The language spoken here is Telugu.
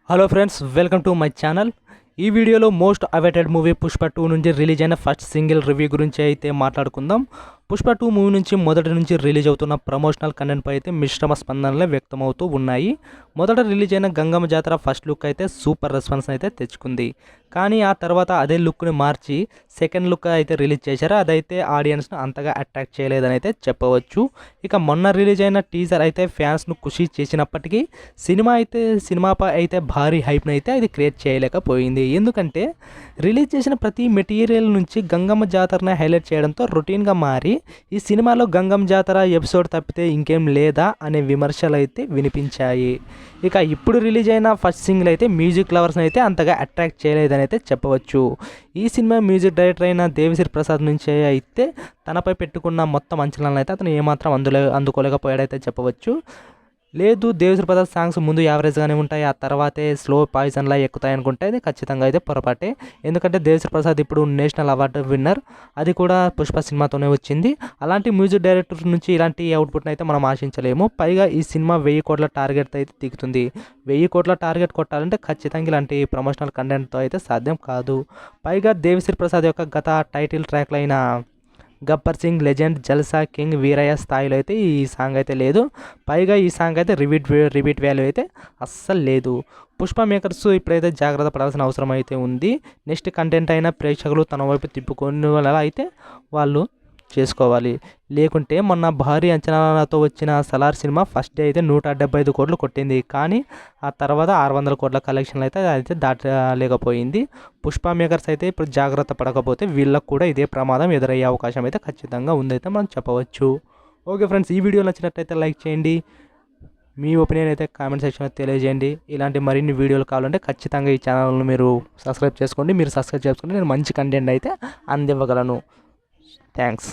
Hello friends, welcome to my channel. ఈ వీడియోలో మోస్ట్ అవైటెడ్ మూవీ పుష్ప 2 నుంచి రిలీజ్ అయిన ఫస్ట్ సింగిల్ రివ్యూ గురించి అయితే మాట్లాడుకుందాం. పుష్ప 2 మూవీ నుంచి మొదటి నుంచి రిలీజ్ అవుతున్న ప్రమోషనల్ కంటెంట్పై అయితే మిశ్రమ స్పందనలే వ్యక్తమవుతూ ఉన్నాయి. మొదట రిలీజ్ అయిన గంగమ్మ జాతర ఫస్ట్ లుక్ అయితే సూపర్ రెస్పాన్స్ అయితే తెచ్చుకుంది. కానీ ఆ తర్వాత అదే లుక్ని మార్చి సెకండ్ లుక్ అయితే రిలీజ్ చేశారు. అదైతే ఆడియన్స్ను అంతగా అట్రాక్ట్ చేయలేదని అయితే చెప్పవచ్చు. ఇక మొన్న రిలీజ్ అయిన టీజర్ అయితే ఫ్యాన్స్ను ఖుషి చేసినప్పటికీ సినిమాపై అయితే భారీ హైప్ని అయితే అది క్రియేట్ చేయలేకపోయింది. ఎందుకంటే రిలీజ్ చేసిన ప్రతి మెటీరియల్ నుంచి గంగమ్మ జాతరని హైలైట్ చేయడంతో రొటీన్గా మారి ఈ సినిమాలో గంగమ్మ జాతర ఎపిసోడ్ తప్పితే ఇంకేం లేదా అనే విమర్శలు అయితే వినిపించాయి. ఇక ఇప్పుడు రిలీజ్ అయిన ఫస్ట్ సింగిల్ అయితే మ్యూజిక్ లవర్స్ని అయితే అంతగా అట్రాక్ట్ చేయలేదని అయితే చెప్పవచ్చు. ఈ సినిమా మ్యూజిక్ డైరెక్టర్ అయిన దేవిశ్రీ ప్రసాద్ నుంచి అయితే తనపై పెట్టుకున్న మొత్తం అంచనాలను అయితే అతను ఏమాత్రం అందుకోలేకపోయాడైతే చెప్పవచ్చు. లేదు, దేవిశ్రీ ప్రసాద్ సాంగ్స్ ముందు యావరేజ్గానే ఉంటాయి, ఆ తర్వాతే స్లో పాయిజన్లా ఎక్కుతాయి అనుకుంటే అది ఖచ్చితంగా అయితే పొరపాటే. ఎందుకంటే దేవిశ్రీ ప్రసాద్ ఇప్పుడు నేషనల్ అవార్డు విన్నర్, అది కూడా పుష్ప సినిమాతోనే వచ్చింది. అలాంటి మ్యూజిక్ డైరెక్టర్ నుంచి ఇలాంటి అవుట్పుట్ని అయితే మనం ఆశించలేము. పైగా ఈ సినిమా 1000 కోట్ల టార్గెట్ అయితే దిగుతుంది. 1000 కోట్ల టార్గెట్ కొట్టాలంటే ఖచ్చితంగా ఇలాంటి ప్రమోషనల్ కంటెంట్తో అయితే సాధ్యం కాదు. పైగా దేవిశ్రీ ప్రసాద్ యొక్క గత టైటిల్ ట్రాక్లైన గబ్బర్ సింగ్, లెజెండ్, జల్సా, కింగ్, వీరయ్య స్థాయిలో అయితే ఈ సాంగ్ అయితే లేదు. పైగా ఈ సాంగ్ అయితే రిపీట్ వాల్యూ అయితే అస్సలు లేదు. పుష్ప మేకర్స్ ఇప్పుడైతే జాగ్రత్త పడాల్సిన అవసరం అయితే ఉంది. నెక్స్ట్ కంటెంట్ అయినా ప్రేక్షకులు తన వైపు తిప్పుకొని అయితే వాళ్ళు చేసుకోవాలి. లేకుంటే మొన్న భారీ అంచనాలతో వచ్చిన సలార్ సినిమా ఫస్ట్ డే అయితే 175 కోట్లు కొట్టింది. కానీ ఆ తర్వాత 600 కోట్ల కలెక్షన్లు అయితే దాటలేకపోయింది. పుష్ప మేకర్స్ అయితే ఇప్పుడు జాగ్రత్త పడకపోతే వీళ్ళకు కూడా ఇదే ప్రమాదం ఎదురయ్యే అవకాశం అయితే ఖచ్చితంగా ఉందైతే మనం చెప్పవచ్చు. ఓకే ఫ్రెండ్స్, ఈ వీడియో నచ్చినట్టయితే లైక్ చేయండి. మీ ఒపీనియన్ అయితే కామెంట్ సెక్షన్లో తెలియజేయండి. ఇలాంటి మరిన్ని వీడియోలు కావాలంటే ఖచ్చితంగా ఈ ఛానల్ను మీరు సబ్స్క్రైబ్ చేసుకోండి. మీరు సబ్స్క్రైబ్ చేసుకుంటే నేను మంచి కంటెంట్ అయితే అందివ్వగలను. థ్యాంక్స్.